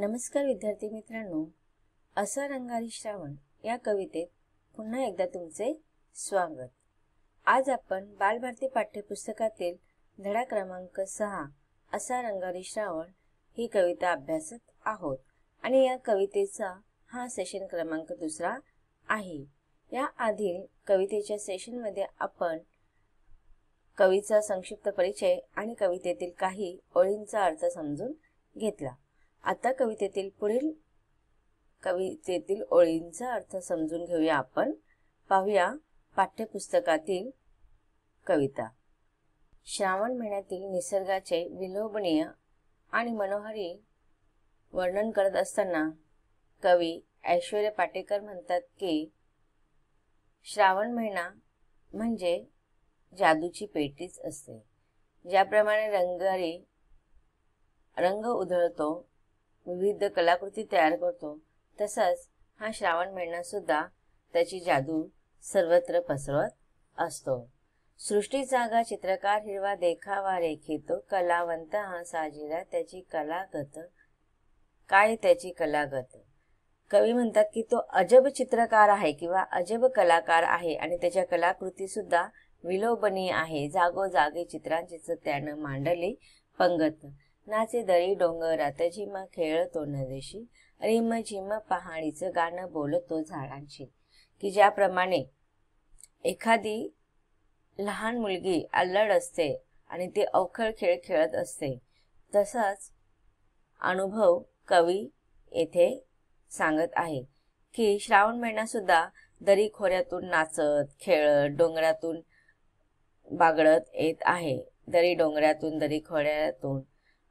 नमस्कार विद्यार्थी मित्रांनो, असा रंगारी श्रावण या कवितेत पुन्हा एकदा तुमचे स्वागत। आज आपण बालभारती पाठ्यपुस्तकातील धडा क्रमांक 6 असा रंगारी श्रावण ही कविता अभ्यासत आहोत आणि या कवितेचा हा सेशन क्रमांक 2 आहे। या आधी कवितेच्या सेशन मध्ये आपण कवीचा संक्षिप्त परिचय आणि कवितेतील काही ओळींचा अर्थ समजून घेतला। आता कवितेतील ओळींचा अर्थ समजून घेऊया आपण। पाहूया पाठ्यपुस्तकातील कविता। श्रावण महिन्यातील निसर्गाचे विलोभनीय आणि मनोहारी वर्णन करत असताना कवी ऐश्वर्य पाटेकर म्हणतात की श्रावण महिना म्हणजे जादूची पेटीच असते। ज्याप्रमाणे रंग उधळतो, विविध कलाकृती तयार करतो, तसंच हा श्रावण महिना सुद्धा त्याची जादू सर्वत्र पसरवत असतो। सृष्टी जागा चित्रकार हिरवा देखावा रेखितो, कलावंत हा साजिरा त्याची कलागत, काय त्याची कलागत। कवी म्हणतात की तो अजब चित्रकार आहे किंवा अजब कलाकार आहे आणि त्याच्या कलाकृती सुद्धा विलोभनीय आहे। जागोजागी चित्रांचीच त्यानं मांडली पंगत, नाचे दरी डोंगरात झिमा खेळतो नदीशी, रिम झिम पहाडीचं गाणं बोलतो झाडांशी। की ज्याप्रमाणे एखादी लहान मुलगी अल्लड असते आणि ती अवखळ खेळ खेळत असते, तसाच अनुभव कवी येथे सांगत आहे की श्रावण महिना सुद्धा दरी खोऱ्यातून नाचत खेळत डोंगरातून बागडत येत आहे। दरी डोंगरातून दरी खोऱ्यातून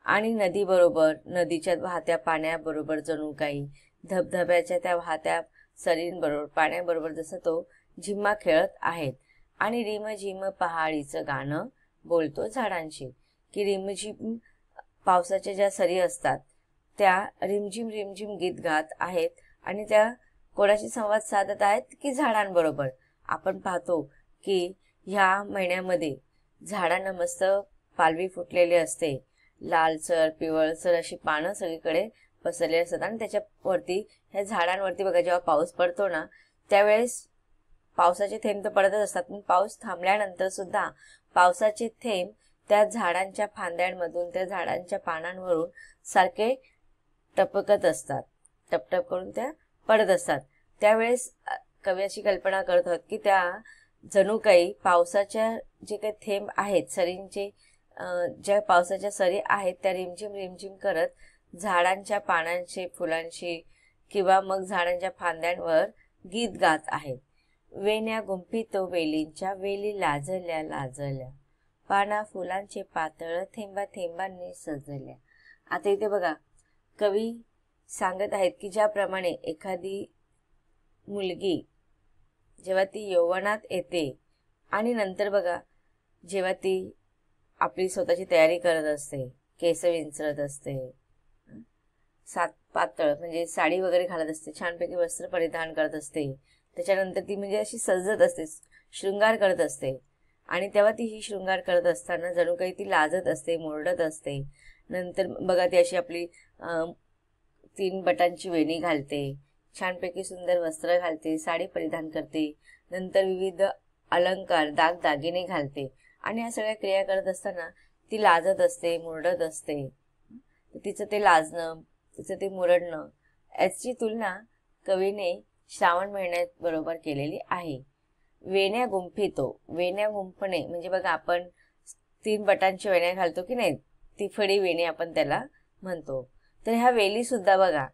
आणि नदी बरोबर, नदीच्या वाहत्या पाण्याबरोबर जणू काही धबधब्याच्या त्या वाहत्या सरींबरोबर पाण्याबरोबर जसं तो झिम्मा खेळत आहेत। आणि रिमझिम पहाडीचं गाणं बोलतो झाडांशी। की रिमझिम पावसाच्या ज्या सरी असतात त्या रिमझिम रिमझिम गीत गात आहेत आणि त्या कोणाशी संवाद साधत आहेत की झाडांबरोबर। आपण पाहतो की ह्या महिन्यामध्ये झाडांना मस्त पालवी फुटलेली असते, लालसर पिवळसर अशी पानं सगळीकडे पसरलेली असतात आणि त्याच्यावरती ह्या झाडांवरती बघा जेव्हा पाऊस पडतो ना त्यावेळेस पावसाचे थेंब तर पडतच असतात, पण पाऊस थांबल्यानंतर सुद्धा पावसाचे थेंब त्या झाडांच्या फांद्यांमधून त्या झाडांच्या पानांवरून सारखे टपकत असतात, टपटप करून त्या पडत असतात। त्यावेळेस कवी अशी कल्पना करत होत की त्या जणू काही पावसाच्या जे काही थेंब आहेत, सरींचे ज्या पावसाच्या सरी आहेत त्या रिमझिम रिमझिम करत झाडांच्या पानांशी फुलांशी किंवा मग झाडांच्या फांद्यांवर गीत गात आहेत। वेण्या गुंफितो वेलींच्या वेली लाजल्या लाजल्या, पाना फुलांचे पातळ थेंबा थेंबांनी सजल्या। आता इथे बघा कवी सांगत आहेत की ज्याप्रमाणे एखादी मुलगी जेव्हा ती यौवनात येते आणि नंतर बघा जेव्हा ती आपली स्वतःची तयारी करत असते, केस विंचरत असते, पातळ म्हणजे साडी वगैरे घालत असते, छानपैकी वस्त्र परिधान करत असते, त्याच्यानंतर ती म्हणजे अशी सजत असते, शृंगार करत असते आणि तेव्हा ती ही शृंगार करत असताना जणू काही ती लाजत असते, मुरडत असते। नंतर बघा ती अशी आपली 3 बटांची वेणी घालते, छानपैकी सुंदर वस्त्र घालते, साडी परिधान करते, नंतर विविध अलंकार दागदागिने घालते आणि या सगळ्या क्रिया करत असताना ती लाजत असते, मुरडत असते। तिचं ते लाजणं, तिचं ते मुरडणं याची तुलना कवीने श्रावण महिन्यात बरोबर केलेली आहे। वेण्या गुंफितो, वेण्या गुंफणे म्हणजे बघा आपण 3 बटांची वेण्या घालतो की नाही, तिफडी वेणी आपण त्याला म्हणतो। तर ह्या वेली सुद्धा बघा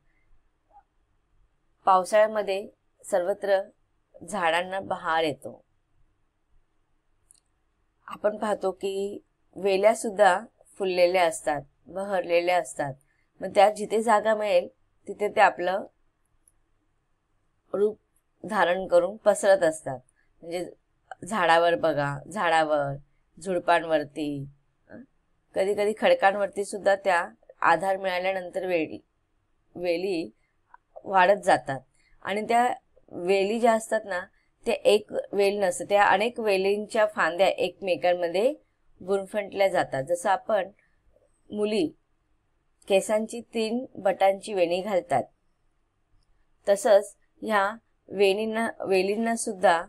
पावसाळ्यामध्ये सर्वत्र झाडांना बहार येतो। आपण पाहतो की वेल्या सुद्धा फुललेल्या असतात, बहरलेल्या असतात, मग त्या जिथे जागा मिळेल तिथे ते आपलं रूप धारण करून पसरत असतात। म्हणजे झाडावर बघा, झाडावर, झुडपांवरती, कधी कधी खडकांवरती सुद्धा त्या आधार मिळाल्यानंतर वेली वाढत जातात आणि त्या वेली ज्या असतात ना ते एक वेल नसते, त्या अनेक वेलींच्या फांद्या एकमेकांमध्ये गुंफटल्या जातात। जसं आपण मुली केसांची 3 बटांची वेणी घालतात. तसंच ह्या वेलींना सुद्धा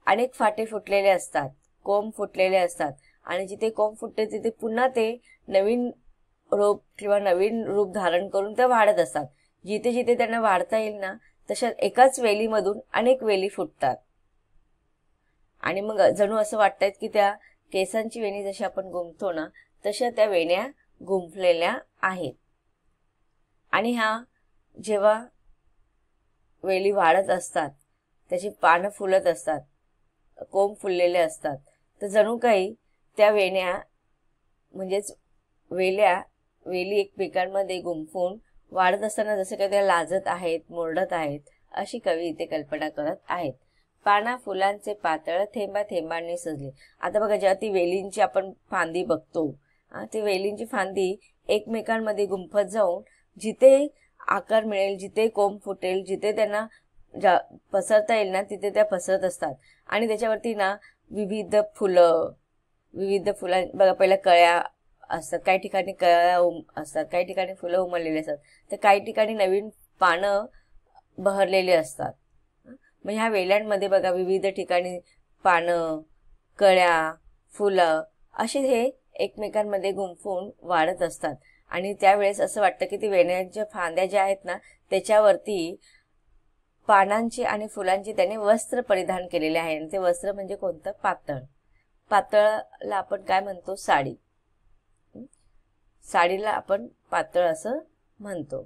अनेक फाटे फुटलेले असतात, कोंब फुटलेले असतात आणि जिथे कोंब फुटते तिथे पुन्हा ते नवीन रोप किंवा नवीन रूप धारण करून ते वाढत असतात. जिथे जिथे त्यांना वाढता येईल ना तशा एकाच वेलीमधून अनेक वेली फुटतात आणि मग जणू असं वाटतंय की त्या केसांची वेणी जशी आपण गुंफतो ना तशा त्या वेण्या गुंफलेल्या आहेत. आणि ह्या जेव्हा वेली वाढत असतात, त्याची पानं फुलत असतात, कोंब फुललेले असतात, तर जणू काही त्या वेण्या म्हणजेच वेली एकमेकांमध्ये गुंफून वाढत असताना जसं काही त्या लाजत आहेत, मुरडत आहेत, अशी कवी इथे कल्पना करत आहेत. पाना फुलांचे पातळ थेंबा थेंबांनी सजले. आता बघा, जेव्हा ती वेलींची आपण फांदी बघतो, ती वेलींची फांदी एकमेकांमध्ये गुंफत जाऊन जिथे आकार मिळेल, जिथे कोंब फुटेल, जिथे त्यांना पसरता येईल ना तिथे त्या पसरत असतात. आणि त्याच्यावरती ना विविध फुलं बघा, पहिल्या कळ्या असतात, काही ठिकाणी कळ्या असतात, काही ठिकाणी फुलं उमललेली असतात, तर काही ठिकाणी नवीन पानं बहरलेली असतात. मग ह्या वेल्यांमध्ये बघा विविध ठिकाणी पानं, कळ्या, फुलं असे हे एकमेकांमध्ये गुंफून वाढत असतात. आणि त्यावेळेस असं वाटतं की ती वेण्यांच्या फांद्या ज्या आहेत ना त्याच्यावरती पानांची आणि फुलांची त्याने वस्त्र परिधान केलेले आहे. आणि ते वस्त्र म्हणजे कोणतं? पातळला आपण काय म्हणतो? साडी. साडीला आपण पातळ असं म्हणतो.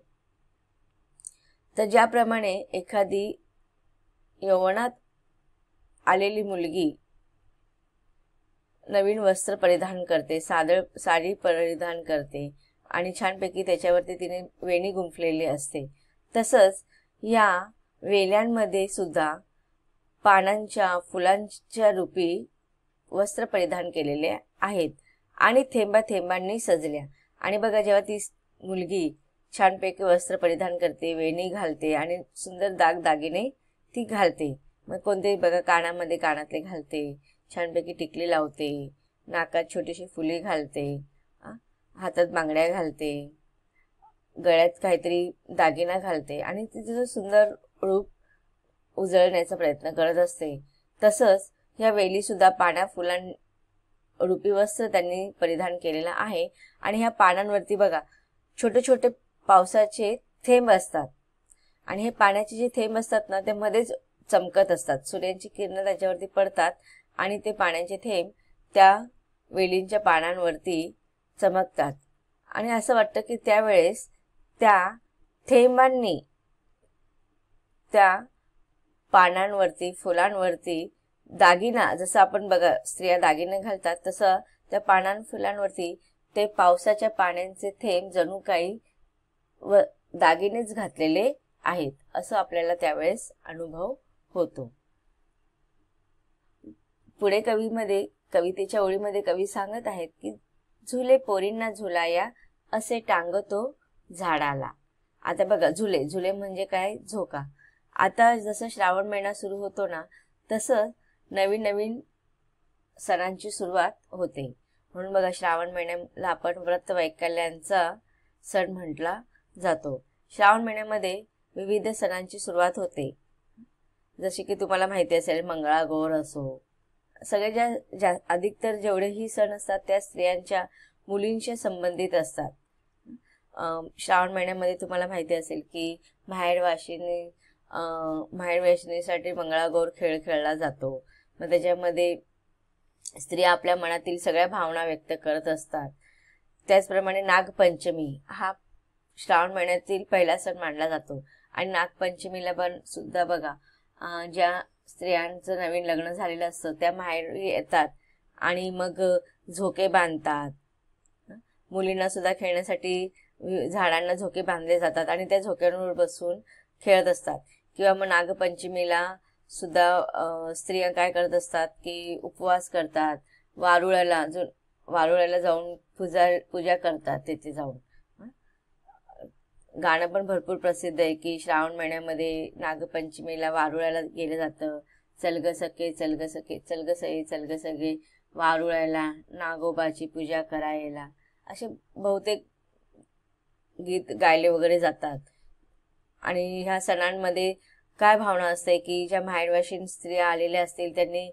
तर ज्याप्रमाणे एखादी यौवनात आलेली मुलगी नवीन वस्त्र परिधान करते, साडी परिधान करते आणि छानपैकी त्याच्यावरती तिने वेणी गुंफलेली असते, तसंच या वेल्यांमध्ये सुद्धा पानांच्या फुलांच्या रूपी वस्त्र परिधान केलेले आहेत आणि थेंबा थेंबांनी सजल्या. आणि बघा, जेव्हा ती मुलगी छानपैकी वस्त्र परिधान करते, वेणी घालते आणि सुंदर दागिने ती घालते, मग कोणते बघा कानामध्ये कानातले घालते, छानपैकी टिकली लावते, नाकात छोटीशी फुले घालते, हातात बांगड्या घालते, गळ्यात काहीतरी दागिना घालते आणि तिचं सुंदर रूप उजळण्याचा प्रयत्न करत असते. तसंच ह्या वेली सुद्धा पाना फुलां रूपी वस्त्र त्यांनी परिधान केलेलं आहे. आणि ह्या पानांवरती बघा छोटे छोटे पावसाचे थेंब असतात आणि हे पाण्याचे जे थेंब असतात ना ते मध्येच चमकत असतात. सूर्याची किरणं त्याच्यावरती पडतात आणि ते पाण्याचे थेंब त्या वेलींच्या पानांवरती चमकतात. आणि असं वाटतं की त्यावेळेस त्या थेंबांनी त्या पानांवरती, फुलांवरती दागिना, जसं आपण बघा स्त्रिया दागिने घालतात तसं त्या पानां फुलांवरती ते पावसाच्या पाण्याचे थेंब जणू काही दागिनेच घातलेले आहेत असं आपल्याला त्यावेळेस अनुभव होतो. पुढे कवितेच्या ओळीमध्ये कवी सांगत आहेत की झुले पोरींना झुलाया असे टांगतो झाडाला. आता बघा, झुले म्हणजे काय? झोका. आता जसं श्रावण महिना सुरू होतो ना तसं नवीन सणांची सुरुवात होते. म्हणून बघा, श्रावण महिन्याला आपण व्रत वैकल्यांचा सण म्हटला जातो. श्रावण महिन्यामध्ये विविध सणांची सुरुवात होते, जसे की तुम्हाला माहिती असेल मंगळागौर असो, सगळे ज्या अधिकतर जेवढेही सण असतात त्या स्त्रियांच्या, मुलींच्या संबंधित असतात. श्रावण महिन्यामध्ये तुम्हाला माहिती असेल की माहेरवाशिणीसाठी मंगळागौर खेळ खेळला जातो. मग त्याच्यामध्ये स्त्रिया आपल्या मनातील सगळ्या भावना व्यक्त करत असतात. त्याचप्रमाणे नागपंचमी हा श्रावण महिन्यातील पहिला सण मानला जातो. आणि नागपंचमीला पण सुद्धा बघा, ज्या स्त्रियांचं नवीन लग्न झालेलं असतं त्या माहेर येतात आणि मग झोके बांधतात. मुलींना सुद्धा खेळण्यासाठी झाडांना झोके बांधले जातात आणि त्या झोक्यांवर बसून खेळत असतात. किंवा मग नागपंचमीला सुद्धा स्त्रिया काय करत असतात की उपवास करतात, वारुळ्याला जाऊन पूजा करतात. तेथे जाऊन गाणं पण भरपूर प्रसिद्ध आहे की श्रावण महिन्यामध्ये नागपंचमीला वारुळ्याला गेलं जातं. चलग सखे चलग सखे चलग सये चलग सगळे वारुळ्याला नागोबाची पूजा करायला, असे बहुतेक गीत गायले वगैरे जातात. आणि ह्या सणांमध्ये काय भावना असते की ज्या माहेरवाशीण स्त्रिया आलेल्या असतील त्यांनी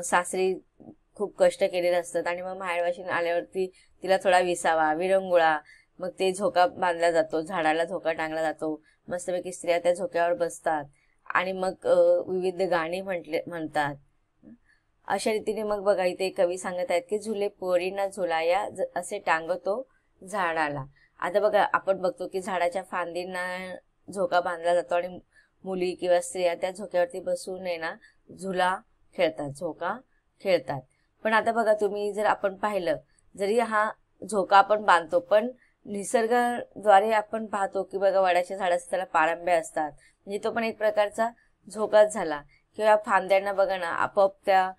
सासरी खूप कष्ट केलेले असतात आणि मग माहेरवाशीण आल्यावरती तिला थोडा विसावा, विरंगुळा, मग ते झोका बांधला जातो, झाडाला झोका टांगला जातो, मस्तपैकी स्त्रिया त्या झोक्यावर बसतात आणि मग विविध गाणी म्हणतात. अशा रीतीने मग बघा इथे कवी सांगत आहेत की झुले पोरींना झुलाया असे टांगतो झाडाला. आता बघा आपण बघतो की झाडाच्या फांदींना झोका बांधला जातो आणि मुली किंवा स्त्रिया त्या झोक्यावरती बसून आहे ना झुला खेळतात, झोका खेळतात. पण आता बघा तुम्ही जर आपण पाहिलं, जरी हा झोका आपण बांधतो पण निसर्गाद्वारे आपण पाहतो की बघा वडाच्या झाडाचे त्याला पारंब्या असतात, म्हणजे तो पण एक प्रकारचा झोकाच झाला. किंवा फांद्यांना बघा ना आपोआप त्या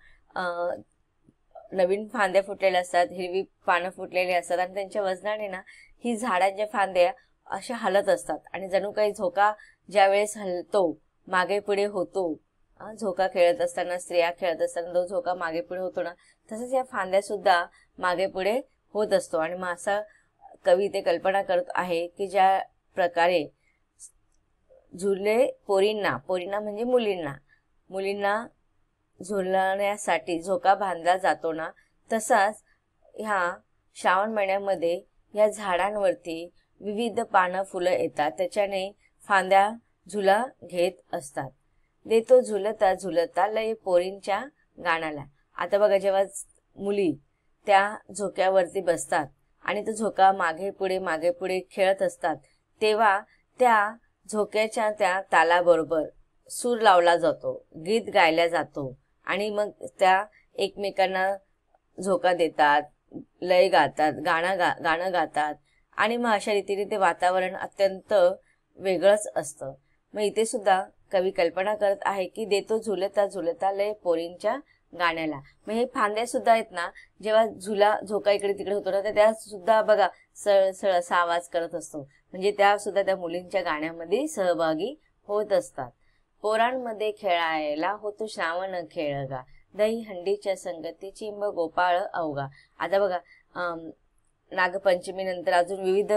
नवीन फांद्या फुटलेल्या असतात, हिरवी पानं फुटलेली असतात आणि त्यांच्या वजनाने ना ही झाडांच्या फांद्या अशा हलत असतात आणि जणू काही झोका ज्या वेळेस हलतो मागे पुढे होतो, झोका खेळत असताना, स्त्रिया खेळत असताना जो झोका मागे पुढे होतो ना, तसंच या फांद्या सुद्धा मागे पुढे होत असतो. आणि मग असा कवी ते कल्पना करत आहे की ज्या प्रकारे झुले पोरींना म्हणजे मुलींना झुलण्यासाठी झोका बांधला जातो ना, तसाच ह्या श्रावण महिन्यामध्ये या झाडांवरती विविध पानं फुलं येतात, त्याच्याने फांद्या झुला घेत असतात. देतो झुलता झुलता लय पोरींच्या गाण्याला. आता बघा जेव्हा मुली त्या झोक्यावरती बसतात आणि तो झोका मागे पुढे खेळत असतात, तेव्हा त्या झोक्याच्या त्या तालाबरोबर सूर लावला जातो, गीत गायला जातो आणि मग त्या एकमेकांना झोका देतात, लय गातात, गाणं गातात आणि मग अशा रीतीने ते वातावरण अत्यंत वेगळंच असतं. मग इथे सुद्धा कवी कल्पना करत आहे की देतो झुलता झुलता लय पोरींच्या गाण्याला. मग हे फांद्या सुद्धा आहेत ना, जेव्हा झोका इकडे तिकडे होतो ना, तर त्या सुद्धा बघा सळ असा आवाज करत असतो, म्हणजे त्या सुद्धा त्या मुलींच्या गाण्यामध्ये सहभागी होत असतात. पोरांमध्ये खेळायला होतो श्रावण खेळगा, दही हंडीच्या संगती चिंब गोपाळ अवघा. आता बघा नागपंचमी नंतर अजून विविध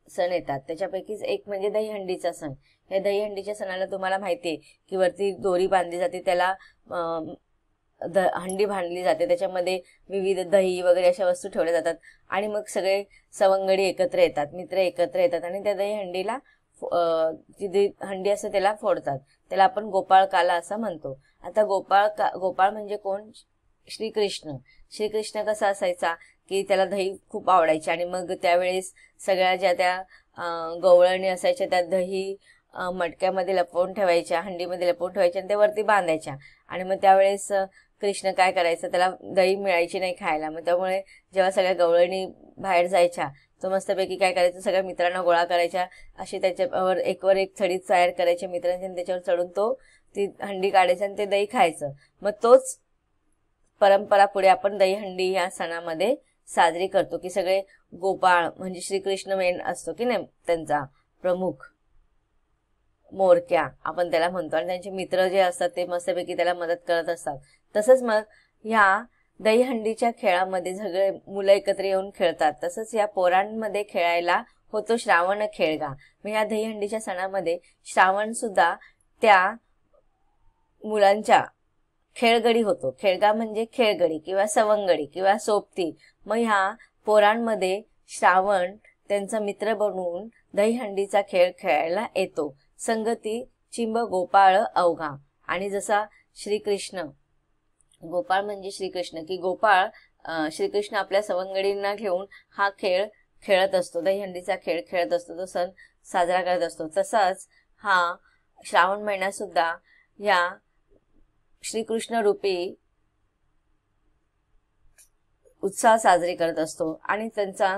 सण येतात, त्याच्यापैकीच एक म्हणजे दहीहंडीचा सण. या दहीहंडीच्या सणाला तुम्हाला माहिती आहे की वरती दोरी बांधली जाते, त्याला हंडी बांधली जाते, त्याच्यामध्ये विविध दही वगैरे अशा वस्तू ठेवल्या जातात आणि मग सगळे सवंगडी एकत्र येतात, मित्र एकत्र येतात आणि त्या दहीहंडीला जी हंडी असते त्याला फोडतात. त्याला आपण गोपाळ काला असं म्हणतो. आता गोपाळ म्हणजे कोण? श्रीकृष्ण कसा असायचा की त्याला दही खूप आवडायचे आणि मग त्यावेळेस सगळ्या ज्या त्या गवळणी असायच्या त्या दही मटक्यामध्ये लपवून ठेवायच्या, हंडीमध्ये लपवून ठेवायच्या आणि त्या वरती बांधायच्या. आणि मग त्यावेळेस कृष्ण काय करायचं, त्याला दही मिळायची नाही खायला. मग त्यामुळे जेव्हा सगळ्या गवळणी बाहेर जायच्या, तो मस्तपैकी काय करायचं, सगळ्या मित्रांना गोळा करायच्या, अशी त्याच्यावर एकवर एक थडी तयार करायची मित्रांची आणि त्याच्यावर चढून ती हंडी काढायचं आणि ते दही खायचं. मग तोच परंपरा पुढे आपण दहीहंडी या सणामध्ये साजरी करतो की सगळे गोपाळ म्हणजे श्रीकृष्ण मेन असतो की नाही, त्यांचा प्रमुख मोरक्या आपण त्याला म्हणतो आणि त्यांचे मित्र जे असतात ते मस्तपैकी त्याला मदत करत असतात. तसंच मग ह्या दहीहंडीच्या खेळामध्ये सगळे मुलं एकत्र येऊन खेळतात. तसंच या पोरांमध्ये खेळायला होतो श्रावण खेळगा. मग या दहीहंडीच्या सणामध्ये श्रावण सुद्धा त्या मुलांच्या खेळगडी होतो. खेळगा म्हणजे खेळगडी किंवा सवंगडी किंवा सोबती. मग ह्या पोरांमध्ये श्रावण त्यांचा मित्र बनवून दहीहंडीचा खेळ खेळायला येतो. संगती चिंब गोपाळ अवघा. आणि जसा श्रीकृष्ण, गोपाळ म्हणजे श्रीकृष्ण की गोपाळ श्रीकृष्ण आपल्या सवंगडींना घेऊन हा खेळ खेळत असतो, दहीहंडीचा खेळ खेळत असतो, तो सण साजरा करत असतो. तसाच हा श्रावण महिना सुद्धा या श्रीकृष्ण रूपी उत्साह साजरी करत असतो आणि त्यांचा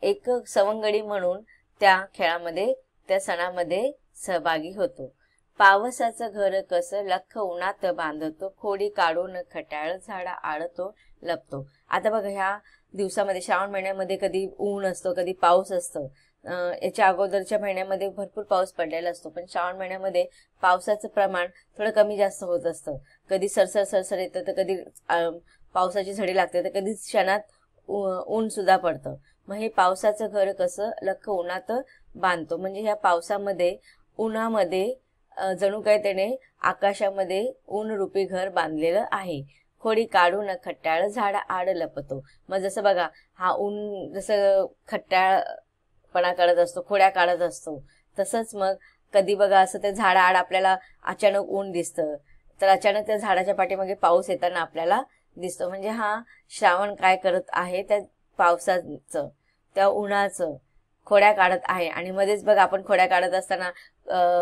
एक सवंगडी म्हणून त्या खेळामध्ये, त्या सणामध्ये सहभागी होतो. पावसाचं घर कसं लख उन्हात बांधतो, खोडी काढून खट्याळ झाडा आडतो लपतो. आता बघा ह्या दिवसामध्ये श्रावण महिन्यामध्ये कधी ऊन असतो, कधी पाऊस असतो. याच्या अगोदरच्या महिन्यामध्ये भरपूर पाऊस पडलेला असतो, पण श्रावण महिन्यामध्ये पावसाचं प्रमाण थोडं कमी जास्त होत असतं. कधी सरसर येतं, तर कधी पावसाची झडी लागते, तर कधी क्षणात ऊन सुद्धा पडतं. मग हे पावसाचं घर कसं लख उन्हात बांधतो, म्हणजे ह्या पावसामध्ये उन्हामध्ये जणू काय त्याने आकाशामध्ये ऊन रूपी घर बांधलेलं आहे. खोडी काढून खट्याळ झाड आड लपतो. मग जसं बघा हा ऊन जसं खट्याळपणा करत असतो, खोड्या काढत असतो, तसंच मग कधी बघा असं ते झाड आड आपल्याला अचानक ऊन दिसतं, तर अचानक त्या झाडाच्या पाठीमागे पाऊस येताना आपल्याला दिसतो. म्हणजे हा श्रावण काय करत आहे, त्या पावसाचं त्या उन्हाचं खोड्या काढत आहे. आणि मध्येच बघा आपण खोड्या काढत असताना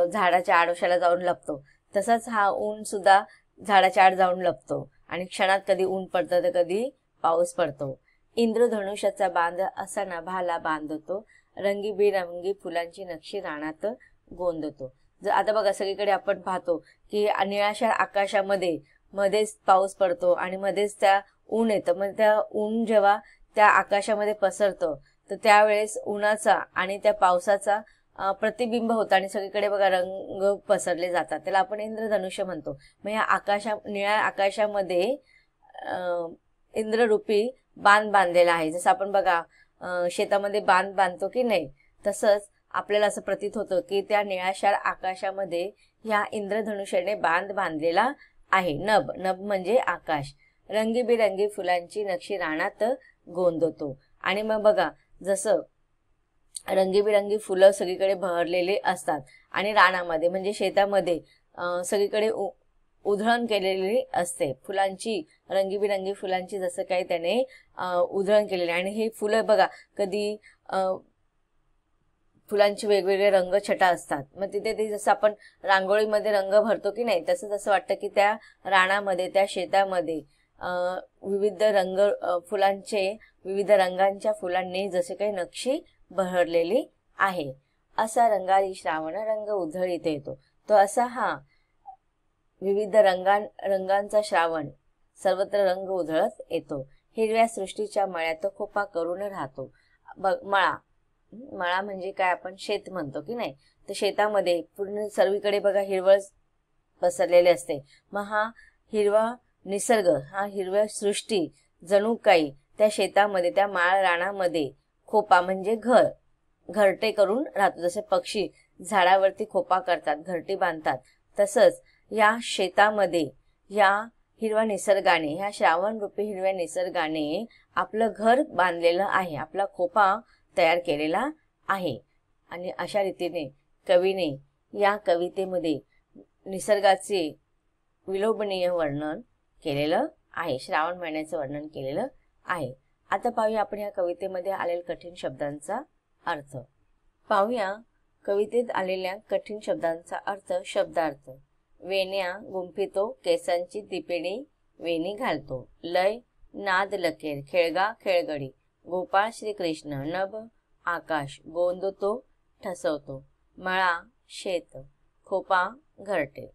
झाडाच्या आडोशाला जाऊन लपतो, तसंच हा ऊन सुद्धा झाडाच्या आड जाऊन लपतो आणि क्षणात कधी ऊन पडतं तर कधी पाऊस पडतो. इंद्रधनुष्याचा बांध असा नभाला बांधतो, रंगीबेरंगी फुलांची नक्षी रानात गोंदतो. आता बघा सगळीकडे आपण पाहतो की निळाशार आकाशामध्ये मध्येच पाऊस पडतो आणि मध्येच त्या ऊन येतं. मग त्या ऊन जेव्हा त्या आकाशामध्ये पसरतं तर त्यावेळेस उन्हाचा आणि त्या पावसाचा प्रतिबिंब होतं आणि सगळीकडे बघा रंग पसरले जातात, त्याला आपण इंद्रधनुष्य म्हणतो. मग या निळ्या आकाशामध्ये इंद्ररूपी बांध बांधलेला आहे. जसं आपण बघा शेतामध्ये बांध बांधतो की नाही, तसंच आपल्याला असं प्रतीत होतं की त्या निळाशार आकाशामध्ये ह्या इंद्रधनुष्याने बांध बांधलेला आहे. नभ म्हणजे आकाश. रंगीबेरंगी फुलांची नक्षी रानात गोंदतो. आणि मग बघा जसं रंगीबेरंगी फुलं सगळीकडे बहरलेले असतात आणि रानामध्ये म्हणजे शेतामध्ये सगळीकडे उधळण केलेली असते फुलांची, रंगीबेरंगी फुलांची जसं काही त्याने उधळण केलेली. आणि हे फुलं बघा कधी फुलांची वेगवेगळे रंग छटा असतात. मग तिथे ते जसं आपण रांगोळीमध्ये रंग भरतो की नाही, तसंच असं वाटतं की त्या रानामध्ये त्या शेतामध्ये विविध रंगांच्या फुलांनी जसे काही नक्षी बहरलेली आहे. असा रंगारी श्रावण रंग उधळीत येतो. तो असा हा विविध रंगांचा श्रावण सर्वत्र रंग उधळत येतो. हिरव्या सृष्टीच्या मळ्यात खोपा करून राहतो. मळा म्हणजे काय आपण शेत म्हणतो की नाही, तर शेतामध्ये पूर्ण सर्वीकडे बघा हिरवळ पसरलेले असते. मग हा हिरवा निसर्ग, हा हिरव्या सृष्टी जणू काही त्या शेतामध्ये त्या माळ रानामध्ये खोपा म्हणजे घरटे करून राहतो. जसे पक्षी झाडावरती खोपा करतात, घरटी बांधतात, तसंच या शेतामध्ये या हिरव्या निसर्गाने, ह्या श्रावण रूपी हिरव्या निसर्गाने आपलं घर बांधलेलं आहे, आपला खोपा तयार केलेला आहे. आणि अशा रीतीने कवीने या कवितेमध्ये निसर्गाचे विलोभनीय वर्णन केलेलं आहे, श्रावण महिन्याचं वर्णन केलेलं आहे. आता पाहूया आपण या कवितेमध्ये आलेल्या कठीण शब्दांचा अर्थ. पाहूया कवितेत आलेल्या कठीण शब्दांचा अर्थ. शब्दार्थ. वेण्या गुंफितो केसांची दिपेणी वेणी घालतो. लय नाद लकेर खेळगा खेळगडी. गोपाळ श्रीकृष्ण. नभ आकाश. गोंदतो ठसवतो. मळा शेत. खोपा घरटे.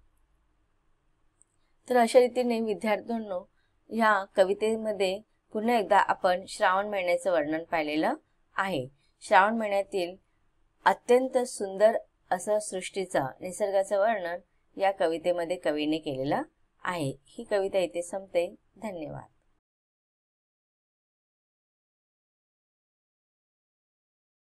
तर अशा रीतीने विद्यार्थ्यांनो ह्या कवितेमध्ये पुन्हा एकदा आपण श्रावण महिन्याचं वर्णन पाहिलेलं आहे. श्रावण महिन्यातील अत्यंत सुंदर असं सृष्टीचा, निसर्गाचं वर्णन या कवितेमध्ये कवीने केलेलं आहे. ही कविता इथे संपते. धन्यवाद.